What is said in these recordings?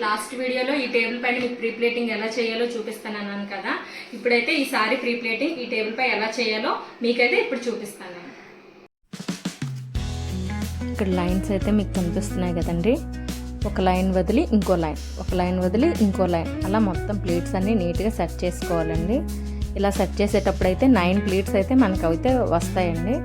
Last వీడియోలో ఈ table పైన మీకు ప్రీ ప్లేటింగ్ ఎలా చేయాలో చూపిస్తానన్నాను కదా. ఇప్పుడైతే ఈ సారీ ప్రీ ప్లేటింగ్ ఈ టేబుల్ పై ఎలా చేయాలో మీకైతే ఇప్పుడు చూపిస్తాను. ఇక్కడ లైన్స్ అయితే మీకు కనిపిస్తున్నాయి కదండి. ఒక లైన్ వదిలి ఇంకో లైన్, ఒక లైన్ వదిలి ఇంకో లైన్, అలా మొత్తం ప్లేట్స్ అన్నీ నీట్గా సెట్ చేసుకోవాలండి. ఇలా సెట్ చేసేటప్పుడు అయితే 9 ప్లేట్స్ అయితే మనకు అయితే వస్తాయండి.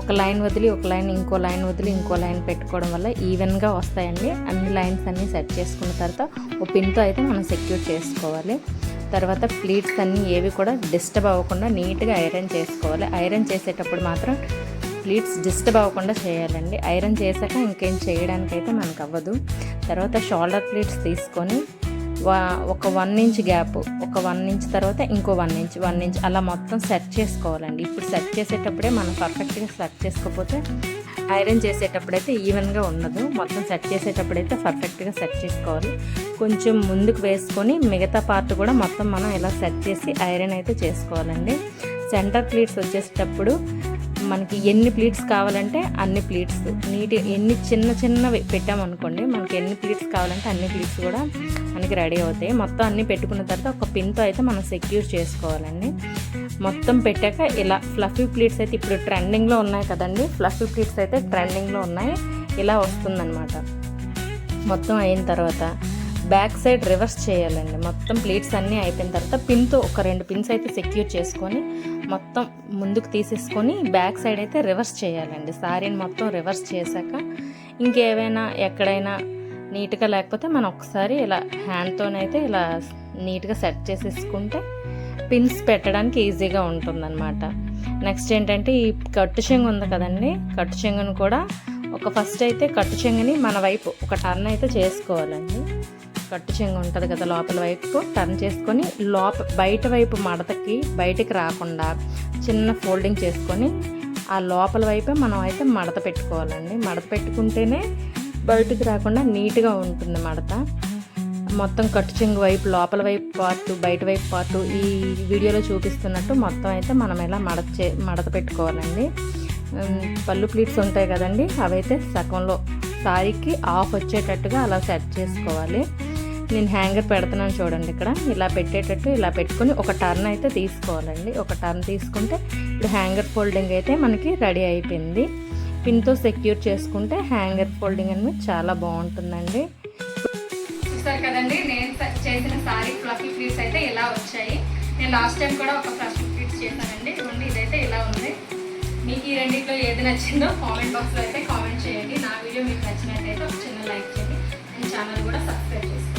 ఒక లైన్ వదిలి ఒక లైన్, ఇంకో లైన్ వదిలి ఇంకో లైన్ పెట్టుకోవడం వల్ల ఈవెన్గా వస్తాయండి. అన్ని లైన్స్ అన్నీ సెట్ చేసుకున్న తర్వాత ఒక పిన్తో అయితే మనం సెక్యూర్ చేసుకోవాలి. తర్వాత ప్లీట్స్ అన్నీ ఏవి కూడా డిస్టర్బ్ అవ్వకుండా నీట్గా ఐరన్ చేసుకోవాలి. ఐరన్ చేసేటప్పుడు మాత్రం ప్లీట్స్ డిస్టర్బ్ అవ్వకుండా చేయాలండి. ఐరన్ చేశాక ఇంకేం చేయడానికైతే మనకు అవ్వదు. తర్వాత షోల్డర్ ప్లీట్స్ తీసుకొని ఒక 1 ఇంచ్ గ్యాప్, ఒక 1 ఇంచ్ తర్వాత ఇంకో 1 ఇంచ్ అలా మొత్తం సెట్ చేసుకోవాలండి. ఇప్పుడు సెట్ చేసేటప్పుడే మనం పర్ఫెక్ట్గా సెట్ చేసుకోకపోతే ఐరన్ చేసేటప్పుడైతే ఈవెన్గా ఉండదు. మొత్తం సెట్ చేసేటప్పుడైతే పర్ఫెక్ట్గా సెట్ చేసుకోవాలి. కొంచెం ముందుకు వేసుకొని మిగతా పార్ట్ కూడా మొత్తం మనం ఇలా సెట్ చేసి ఐరన్ అయితే చేసుకోవాలండి. సెంటర్ ప్లీట్స్ వచ్చేటప్పుడు మనకి ఎన్ని ప్లీట్స్ కావాలంటే అన్ని ప్లీట్స్ ఎన్ని చిన్నవి పెట్టామనుకోండి, మనకి ఎన్ని ప్లీట్స్ కావాలంటే అన్ని ప్లీట్స్ కూడా మనకి రెడీ అవుతాయి. మొత్తం అన్నీ పెట్టుకున్న తర్వాత ఒక పిన్తో అయితే మనం సెక్యూర్ చేసుకోవాలండి. మొత్తం పెట్టాక ఇలా ఫ్లఫీ ప్లీట్స్ అయితే ఇప్పుడు ట్రెండింగ్లో ఉన్నాయి కదండి. ఫ్లఫీ ప్లీట్స్ అయితే ట్రెండింగ్లో ఉన్నాయి. ఇలా వస్తుందన్నమాట. మొత్తం అయిన తర్వాత బ్యాక్ సైడ్ రివర్స్ చేయాలండి. మొత్తం ప్లీట్స్ అన్నీ అయిపోయిన తర్వాత పిన్తో ఒక 2 పిన్స్ అయితే సెక్యూర్ చేసుకొని మొత్తం ముందుకు తీసేసుకొని బ్యాక్ సైడ్ అయితే రివర్స్ చేయాలండి. సారీని మొత్తం రివర్స్ చేశాక ఇంకేవైనా ఎక్కడైనా నీట్గా లేకపోతే మనం ఒకసారి ఇలా హ్యాండ్తోనైతే ఇలా నీట్గా సెట్ చేసేసుకుంటే పిన్స్ పెట్టడానికి ఈజీగా ఉంటుందన్నమాట. నెక్స్ట్ ఏంటంటే ఈ కట్టు చెంగు ఉంది కదండి, కట్టు చెంగును కూడా ఫస్ట్ అయితే కట్టు చెంగుని మన వైపు ఒక టర్న్ అయితే చేసుకోవాలండి. కట్టు చెంగు ఉంటుంది కదా, లోపల వైపు టర్న్ చేసుకొని బయట వైపు మడతకి బయటికి రాకుండా చిన్న ఫోల్డింగ్ చేసుకొని ఆ లోపల వైపే మనం అయితే మడత పెట్టుకోవాలండి. మడత పెట్టుకుంటేనే బయటికి రాకుండా నీట్గా ఉంటుంది మడత. మొత్తం కట్టు చెంగు వైపు లోపల వైపు పార్టు బయట వైపు పార్టు ఈ వీడియోలో చూపిస్తున్నట్టు మొత్తం అయితే మనం ఇలా మడత పెట్టుకోవాలండి. పళ్ళు ప్లీట్స్ ఉంటాయి కదండి, అవైతే సగంలో సారీకి ఆఫ్ వచ్చేటట్టుగా అలా సెట్ చేసుకోవాలి. నేను హ్యాంగర్ పెడుతున్నాను చూడండి. ఇక్కడ ఇలా పెట్టేటట్టు ఇలా పెట్టుకొని ఒక టర్న్ అయితే తీసుకోవాలండి. ఒక టర్న్ తీసుకుంటే ఇప్పుడు హ్యాంగర్ ఫోల్డింగ్ అయితే మనకి రెడీ అయిపోయింది. పిన్తో సెక్యూర్ చేసుకుంటే హ్యాంగర్ ఫోల్డింగ్ అనేది చాలా బాగుంటుందండి. చూసారు కదండి, నేను చేసిన సారీ ఫ్లఫీ ప్లీట్స్ అయితే ఇలా వచ్చాయి. నేను లాస్ట్ టైం కూడా ఒక ఫ్లఫీ ప్లీట్స్ చేశానండి. చూడండి, ఇదైతే ఇలా ఉంది. మీకు ఈ రెండింటిలో ఏది నచ్చిందో కామెంట్ బాక్స్లో అయితే కామెంట్ చేయండి. నా వీడియో మీకు నచ్చినట్టయితే ఒక చిన్న లైక్ చేయండి. అండ్ ఛానల్ కూడా సబ్స్క్రైబ్ చేసుకోండి.